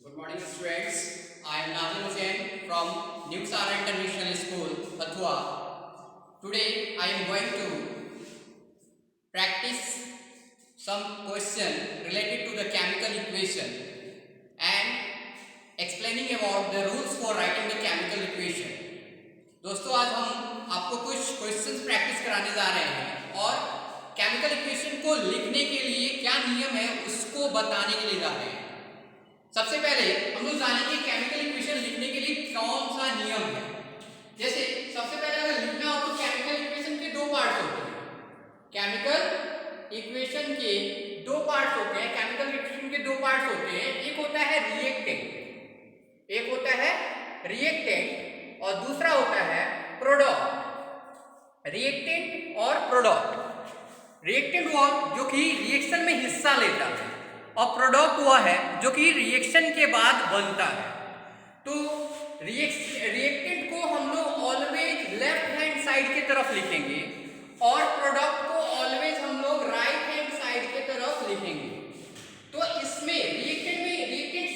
Good morning, students. I am Nazim Hussain from New Sara International School, Pathua. Today, I am going to practice some question related to the chemical equation and explaining about the rules for writing the chemical equation. दोस्तों, आज हम आपको कुछ questions practice कराने जा रहे हैं और केमिकल इक्वेशन को लिखने के लिए क्या नियम है उसको बताने के लिए जा रहे हैं। सबसे पहले हम लोग जानेंगे केमिकल इक्वेशन लिखने के लिए कौन सा नियम है। जैसे सबसे पहले अगर लिखना हो तो केमिकल इक्वेशन के दो पार्ट्स होते हैं। केमिकल इक्वेशन के दो पार्ट्स होते हैं। केमिकल इक्वेशन के दो पार्ट्स होते हैं। एक होता है रिएक्टेंट और दूसरा होता है प्रोडक्ट। रिएक्टेंट और प्रोडक्ट। रिएक्टेंट वो जो कि रिएक्शन में हिस्सा लेता है और प्रोडक्ट हुआ है जो कि रिएक्शन के बाद बनता है। तो रिएक्टेंट को हम लोग ऑलवेज लेफ्ट हैंड साइड की तरफ लिखेंगे और प्रोडक्ट को ऑलवेज हम लोग राइट हैंड साइड की तरफ लिखेंगे। तो इसमें रिएक्टेंट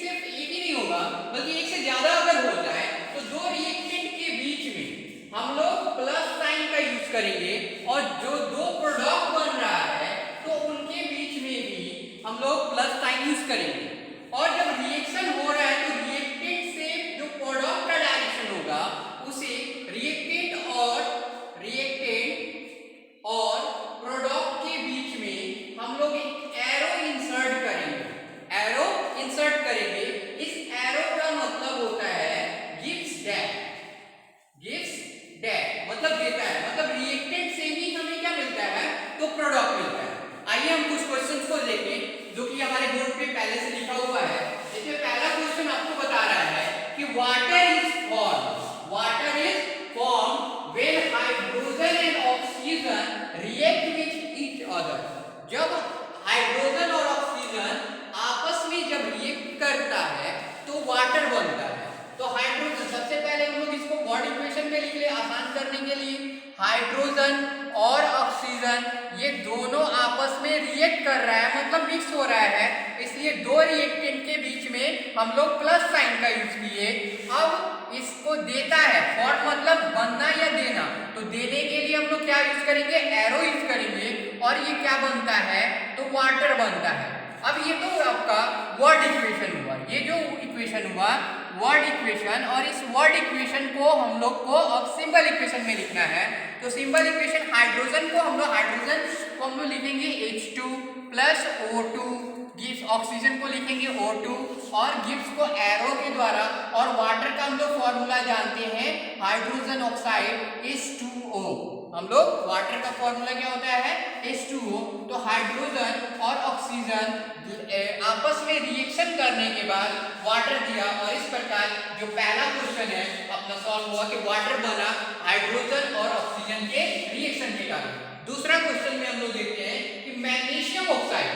सिर्फ एक ही नहीं होगा बल्कि एक से ज्यादा अगर हो जाए तो दो रिएक्टेंट के बीच में हम लोग प्लस साइन का यूज करेंगे और जो दो प्रोडक्ट बन रहा है तो उनके बीच में भी हम लोग प्लस साइन यूज करेंगे। और जब रिएक्शन हो रहा है तो रिएक्टेंट से जो प्रोडक्ट का डायरेक्शन होगा उसे रिएक्टेंट और प्रोडक्ट के बीच में हम लोग एक एरो इंसर्ट करेंगे। इस एरो का मतलब होता है गिव्स दैट मतलब देता है, मतलब रिएक्टेंट से ही हमें क्या मिलता है तो प्रोडक्ट मिलता है। आइए हम कुछ क्वेश्चंस को देखें जो कि हमारे बोर्ड पे पहले से लिखा हुआ है। इसमें पहला क्वेश्चन आपको बता रहा है कि water is form when hydrogen and oxygen react with each other. जब हाइड्रोजन और ऑक्सीजन आपस में जब रिएक्ट करता है तो वाटर बनता है। तो हाइड्रोजन सबसे पहले हम लोग इसको वर्ड इक्वेशन में लिख ले आसान करने के लिए। हाइड्रोजन और ऑक्सीजन ये दोनों आपस में रिएक्ट कर रहा है मतलब मिक्स हो रहा है, इसलिए दो रिएक्टेंट के बीच में हम लोग प्लस साइन का यूज किए। अब इसको देता है, फॉर मतलब बनना या देना, तो देने के लिए हम लोग क्या यूज करेंगे एरो यूज करेंगे और ये क्या बनता है तो वाटर बनता है। अब ये तो आपका वर्ड इक्वेशन हुआ, ये जो इक्वेशन हुआ वर्ड इक्वेशन, और इस वर्ड इक्वेशन को हम लोग को अब सिंबल इक्वेशन में लिखना है। तो सिंबल इक्वेशन हाइड्रोजन को हम लोग लिखेंगे H2 plus O2, gives oxygen को लिखेंगे O2 और गिव्स को एरो के द्वारा, और वाटर का हम लोग फॉर्मूला जानते हैं हाइड्रोजन ऑक्साइड H2O। हम लोग वाटर का फॉर्मूला क्या होता है H2O। तो हाइड्रोजन और ऑक्सीजन आपस में रिएक्शन करने के बाद वाटर दिया और इस प्रकार जो पहला क्वेश्चन है अपना सॉल्व हुआ कि वाटर बना हाइड्रोजन और ऑक्सीजन के रिएक्शन के कारण। दूसरा क्वेश्चन में हम लोग देखते हैं कि मैग्नीशियम ऑक्साइड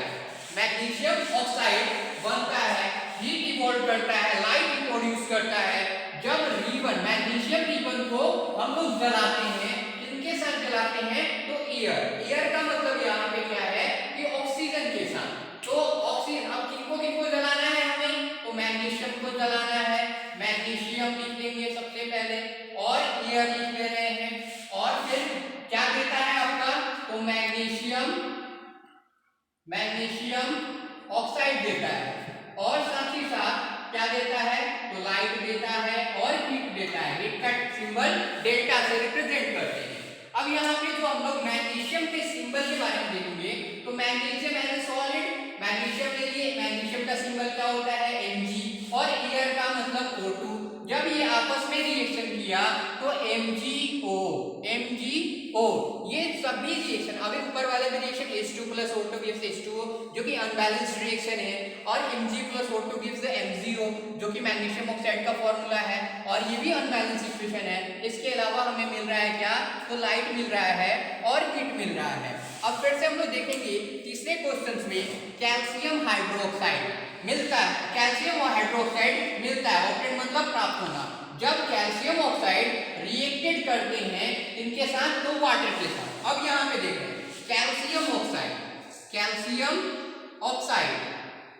बनता है, हीट इवॉल्व करता है, लाइट प्रोड्यूस करता है। जब मैग्नीशियम रिबन को हम लोग जलाते हैं, इनके साथ जलाते हैं तो एयर का मतलब यहाँ पे क्या है कि ऑक्सीजन के साथ। तो ऑक्सीजन अब किनको जलाना है हमें तो मैग्नीशियम को जलाना है। मैग्नीशियम लिख लेंगे सबसे पहले और एयर लिख ले रहे हैं और फिर क्या देता है आपका तो मैग्नीशियम ऑक्साइड देता है और साथ ही साथ क्या देता है तो लाइट देता है और हीट देता है। हीट का सिंबल डेल्टा से रिप्रेजेंट करते हैं। अब यहाँ पे जो हम लोग मैग्नीशियम के सिंबल के बारे में देखेंगे तो magnesium as a solid, magnesium के लिए मैग्नीशियम का सिंबल क्या होता है Mg और एयर का मतलब O2। जब ये आपस में रिएक्शन किया तो MgO ये सभी रिएक्शन, अभी ऊपर वाले में reaction H2 plus O2 gives H2O जो कि अनबैलेंस्ड रिएक्शन है, और Mg plus O2 gives MgO जो कि मैग्नीशियम ऑक्साइड का फॉर्मूला है और ये भी अनबैलेंस्ड इक्वेशन है। इसके अलावा हमें मिल रहा है क्या तो लाइट मिल रहा है और हीट मिल रहा है। अब फिर से हम लोग देखेंगे तीसरे क्वेश्चन में कैल्शियम हाइड्रोक्साइड मिलता है, कैल्शियम और हाइड्रोक्साइड मिलता है, ऑक्टेट मतलब प्राप्त होना। जब कैल्शियम ऑक्साइड रिएक्टेड करते हैं इनके साथ तो वाटर के साथ। अब यहाँ पे देख रहे हैं कैल्शियम ऑक्साइड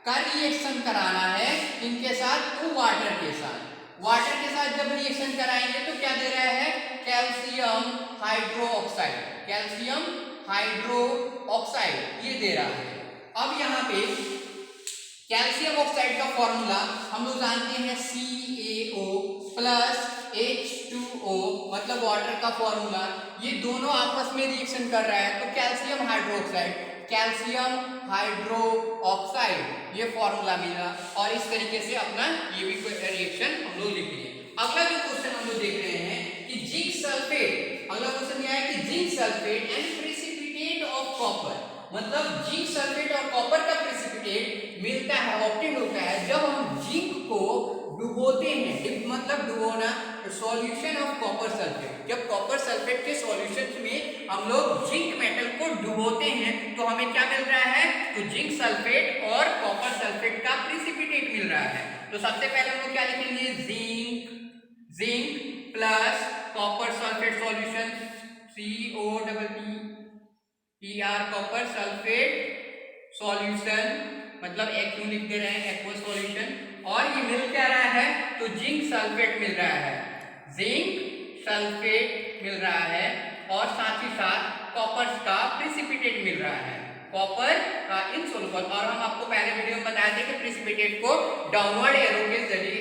का रिएक्शन कराना है इनके साथ, तो वाटर के साथ। वाटर के साथ जब रिएक्शन कराएंगे तो क्या दे रहा है, कैल्शियम हाइड्रोक्साइड, कैल्शियम हाइड्रोक्साइड ये दे रहा है। अब यहाँ पे कैल्शियम ऑक्साइड का फॉर्मूला हम लोग जानते हैं CaO प्लस H2O, मतलब वाटर का फॉर्मूला। ये दोनों आपस में रिएक्शन कर रहा है तो कैल्शियम हाइड्रोक्साइड, कैल्शियम हाइड्रोक्साइड ये फॉर्मूला मिला। और इस तरीके से अपना ये भी रिएक्शन हम लोग लिख लिए। अगला जो क्वेश्चन हम लोग देख रहे हैं कि जिंक सल्फेट, अगला क्वेश्चन क्या है कि zinc sulphate and precipitate of copper, मतलब जिंक सल्फेट और कॉपर का प्रेसिपिटेट मिलता है, ऑब्टेन होता है जब हम जिंक को डुबोते हैं, मतलब डुबोना, सॉल्यूशन ऑफ कॉपर सल्फेट। जब कॉपर सल्फेट के सॉल्यूशन में हम लोग जिंक मेटल को डुबोते हैं तो हमें क्या मिल रहा है, तो जिंक सल्फेट और कॉपर सल्फेट का प्रेसिपिटेट मिल रहा है। तो सबसे पहले हम लोग क्या लिखेंगे, zinc plus copper sulphate solution COPPER copper sulphate solution, मतलब एक्यू लिख दे रहे हैं, एक्वा सॉल्यूशन। और ये मिल क्या रहा है, तो जिंक सल्फेट मिल रहा है, जिंक सल्फेट मिल रहा है और साथ ही साथ कॉपर का प्रेसिपिटेट मिल रहा है, कॉपर का इनसोल्युबल। और हम आपको पहले वीडियो में बताए थे कि प्रेसिपिटेट को डाउनवर्ड एरो के जरिए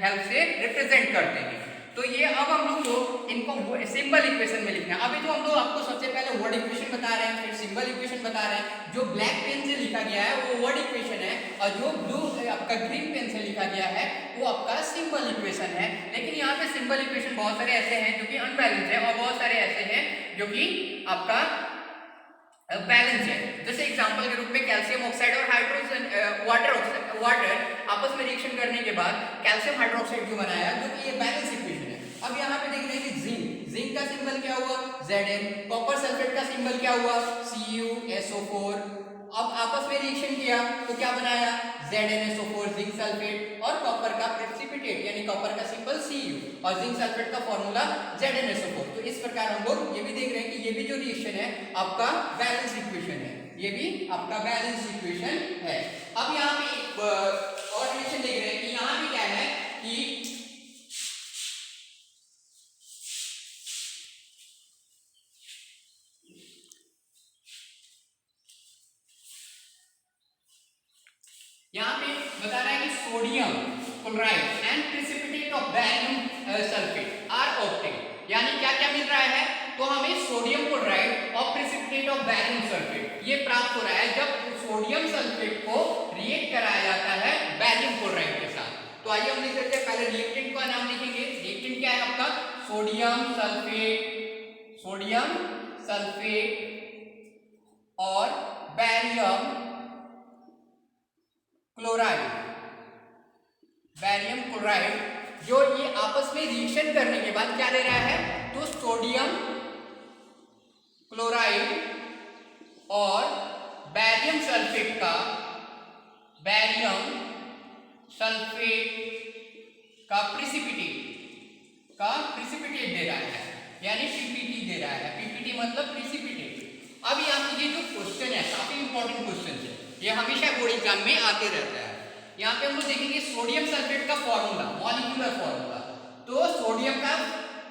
हेल्प से रिप्रेजेंट करते हैं। तो ये अब हम लोग को इनको सिंबल इक्वेशन में लिखना है। अभी तो हम लोग आपको सबसे पहले वर्ड इक्वेशन बता रहे हैं, फिर सिंबल इक्वेशन बता रहे हैं। जो ब्लैक पेन से लिखा गया है वो वर्ड इक्वेशन है और जो ब्लू आपका ग्रीन पेन से लिखा गया है वो आपका सिंबल इक्वेशन है। लेकिन यहाँ पे सिंबल इक्वेशन बहुत सारे ऐसे हैं जो कि अनबैलेंस है और बहुत सारे ऐसे हैं जो कि आपका बैलेंस है। जैसे एग्जांपल के रूप में कैल्शियम ऑक्साइड और हाइड्रोजन वाटर आपस में रिएक्शन करने के बाद कैल्शियम हाइड्रोक्साइड क्यों बनाया, जो कि ये बैलेंस इक्वेशन है। अब यहाँ पे देख रहे हैं कि जिंक का सिंबल क्या हुआ, Zn, कॉपर सल्फेट का सिंबल क्या हुआ, CuSO4। अब आपस में रिएक्शन किया तो क्या बनाया, ZnSO4 जिंक सल्फेट, और कॉपर का प्रेसिपिटेट यानी कॉपर का सिंबल Cu और जिंक सल्फेट का फॉर्मूला ZnSO4। तो इस प्रकार हम लोग ये भी देख रहे हैं कि ये भी जो रिएक्शन है आपका बैलेंस इक्वेशन है, ये भी आपका बैलेंस इक्वेशन है। अब यहाँ पे एक और रिएक्शन देख रहे हैं कि यहाँ पे क्या है कि यहाँ पे बता रहा है कि sodium chloride and precipitate of barium sulphate are obtained, यानी क्या क्या मिल रहा है, तो हमें सोडियम क्लोराइड और प्रेसिपिटेट ऑफ बैरियम सल्फेट ये प्राप्त हो रहा है जब सोडियम सल्फेट को रिएक्ट कराया जाता है बैरियम क्लोराइड के साथ। तो आइए हम लिख लेते हैं, पहले रिएक्टेंट का नाम लिखेंगे। रिएक्टेंट क्या है आपका, सोडियम सल्फेट और बैरियम क्लोराइड जो ये आपस में रिएक्शन करने के बाद क्या दे रहा है, तो सोडियम क्लोराइड और बैरियम सल्फेट का प्रेसिपिटेट दे रहा है, यानी पीपीटी दे रहा है। पीपीटी मतलब प्रेसिपिटेट। अब यहाँ पे ये जो क्वेश्चन है काफी इंपॉर्टेंट क्वेश्चन है, ये हमेशा बोर्ड एग्जाम में आते रहता है। यहाँ पे हम लोग देखेंगे सोडियम सल्फेट का फॉर्मूला, मॉलिक्यूलर फॉर्मूला। तो सोडियम का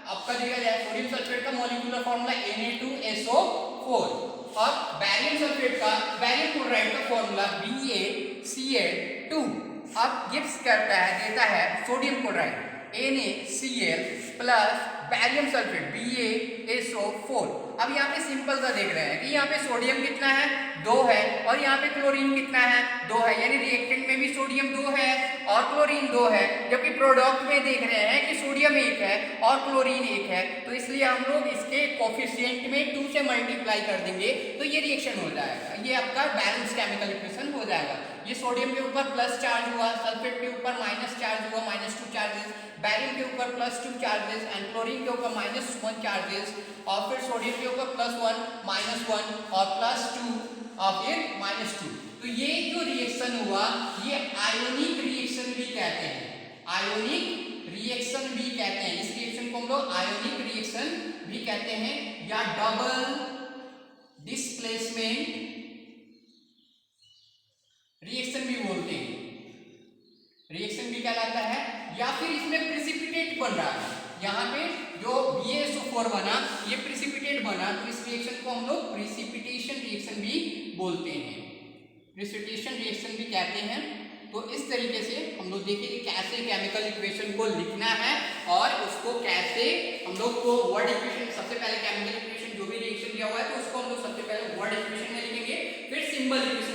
आपका देखा जाए, सोडियम सल्फेट का मॉलिक्यूलर फॉर्मूला Na2SO4 और बैरियम सल्फेट का, बैरियम क्लोराइड का फॉर्मूला BaCl2। अब गिव्स करता है, देता है sodium chloride NaCl plus barium sulphate BaSO4। अब यहाँ पे सिंपल सा देख रहे हैं कि यहाँ पे सोडियम कितना है, 2 है, और यहाँ पे क्लोरीन कितना है, 2 है, यानी रिएक्टेंट में भी सोडियम 2 है और क्लोरीन 2 है, जबकि प्रोडक्ट में देख रहे हैं कि सोडियम 1 है और क्लोरीन 1 है। तो इसलिए हम लोग इसके कोफिशिएंट में 2 से मल्टीप्लाई कर देंगे तो ये रिएक्शन हो जाएगा, ये आपका बैलेंस केमिकल इक्वेशन हो जाएगा। ये सोडियम के ऊपर प्लस चार्ज हुआ, सल्फेट के ऊपर माइनस चार्ज हुआ, -2 चार्जेस, बैरियम के ऊपर +2 चार्जेस एंड क्लोरीन के ऊपर -1 चार्जेस, और फिर सोडियम के ऊपर +1 -1 और +2 और फिर -2। तो ये जो रिएक्शन हुआ ये आयोनिक रिएक्शन भी कहते हैं, आयोनिक रिएक्शन भी कहते हैं। इस रिएक्शन को हम लोग आयोनिक रिएक्शन भी कहते हैं या डबल डिस्प्लेसमेंट रिएक्शन भी बोलते हैं, रिएक्शन भी कहलाता है। या फिर इसमें प्रेसिपिटेट बन रहा है, यहाँ पे जो BaSO4 बना ये प्रेसिपिटेट बना, तो इस रिएक्शन को हम लोग प्रेसिपिटेशन रिएक्शन भी बोलते हैं, प्रेसिपिटेशन रिएक्शन भी कहते हैं। तो इस तरीके से हम लोग देखिए कि कैसे केमिकल इक्वेशन को लिखना है और उसको कैसे हम लोग को वर्ड इक्वेशन, सबसे पहले केमिकल इक्वेशन जो भी रिएक्शन दिया हुआ है तो उसको हम लोग सबसे पहले वर्ड इक्वेशन में लिखेंगे, फिर सिंबल इक्वेशन